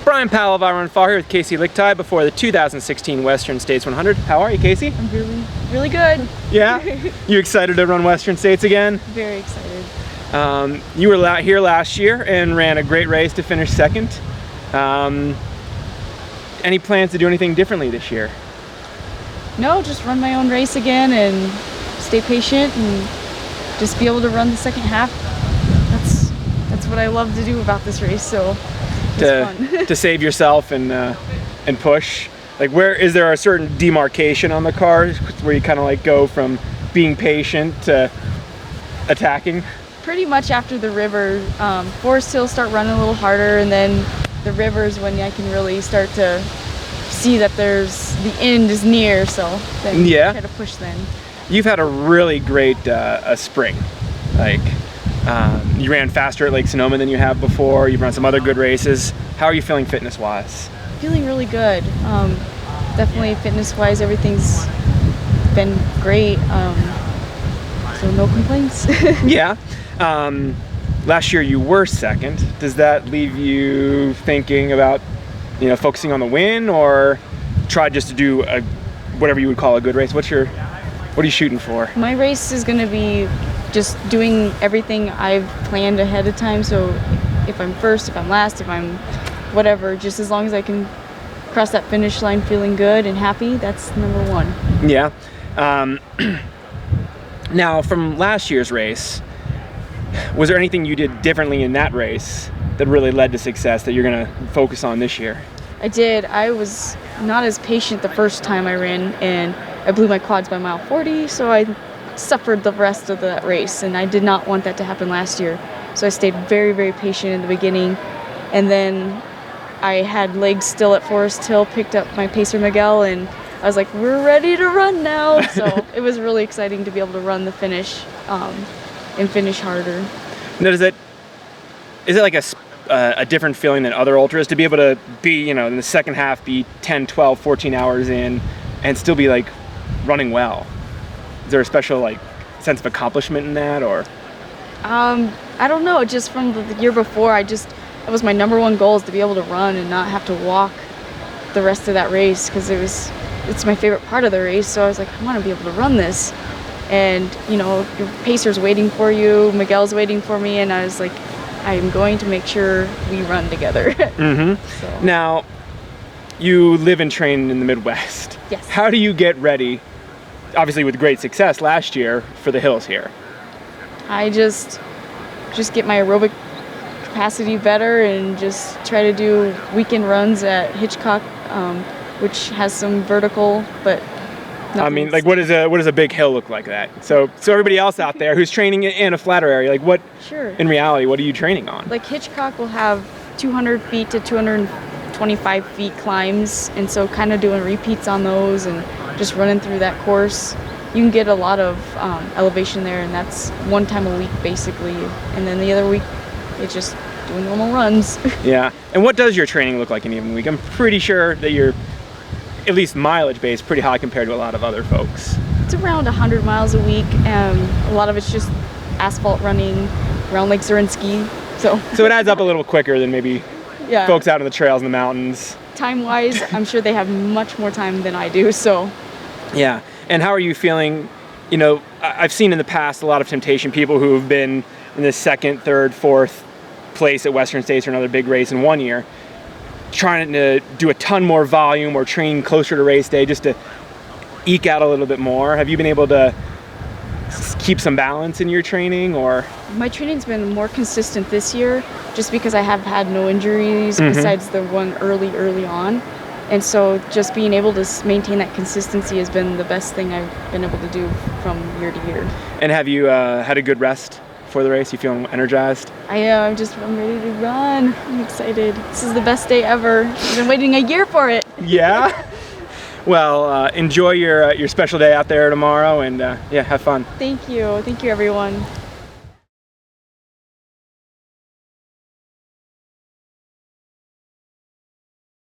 Brian Powell of I Run Far here with Kaci Lickteig before the 2016 Western States 100. How are you, Kaci? I'm really good. Yeah? You excited to run Western States again? Very excited. You were here last year and ran a great race to finish second. Any plans to do anything differently this year? No, just run my own race again and stay patient and just be able to run the second half. That's what I love to do about this race, so it's fun. To save yourself and push. Like, where is there a certain demarcation on the car where you kind of like go from being patient to attacking? Pretty much after the river, Forest Hills start running a little harder, and then the rivers when I can really start to see that the end is near, so then try to push then. You've had a really great spring. Like, you ran faster at Lake Sonoma than you have before. You've run some other good races. How are you feeling fitness-wise? Feeling really good. Definitely fitness-wise, everything's been great. So no complaints. Yeah. Last year you were second. Does that leave you thinking about, focusing on the win, or try just to do whatever you would call a good race? What are you shooting for? My race is going to be just doing everything I've planned ahead of time. So if I'm first, if I'm last, if I'm whatever, just as long as I can cross that finish line feeling good and happy, that's number one. Yeah. Now, from last year's race, was there anything you did differently in that race that really led to success that you're going to focus on this year? I did. I was not as patient the first time I ran, and I blew my quads by mile 40, so I suffered the rest of that race, and I did not want that to happen last year. So I stayed very, very patient in the beginning, and then I had legs still at Forest Hill, picked up my pacer Miguel, and I was like, we're ready to run now. So it was really exciting to be able to run the finish and finish harder. Now, is it like a different feeling than other ultras to be able to be, in the second half, be 10, 12, 14 hours in and still be like running well? Is there a special sense of accomplishment in that, or? I don't know. Just from the year before, that was my number one goal, is to be able to run and not have to walk the rest of that race, because it's my favorite part of the race. So I was like, I want to be able to run this. And, your pacer's waiting for you, Miguel's waiting for me, and I was like, I'm going to make sure we run together. Mm-hmm. So. Now, you live and train in the Midwest. Yes. How do you get ready, obviously with great success last year, for the hills here? I just get my aerobic capacity better and just try to do weekend runs at Hitchcock, which has some vertical, but I mean, what does a big hill look like that? So everybody else out there who's training in a flatter area, in reality, what are you training on? Like Hitchcock will have 200 feet to 225 feet climbs, and so kind of doing repeats on those and just running through that course. You can get a lot of elevation there, and that's one time a week basically, and then the other week it's just doing normal runs. Yeah. And what does your training look like in a given week? I'm pretty sure that you're, at least mileage based, pretty high compared to a lot of other folks. It's around 100 miles a week. A lot of it's just asphalt running around Lake Zurinsky. So it adds up a little quicker than maybe folks out on the trails in the mountains. Time-wise, I'm sure they have much more time than I do. So. Yeah. And how are you feeling? I've seen in the past a lot of temptation, people who have been in the second, third, fourth place at Western States or another big race in one year, trying to do a ton more volume or train closer to race day just to eke out a little bit more. Have you been able to keep some balance in your training, or? My training's been more consistent this year just because I have had no injuries besides the one early on. And so just being able to maintain that consistency has been the best thing I've been able to do from year to year. And have you had a good rest for the race? You feeling energized? I am. I'm ready to run. I'm excited. This is the best day ever. I've been waiting a year for it. Yeah? Well, enjoy your special day out there tomorrow, and have fun. Thank you. Thank you, everyone.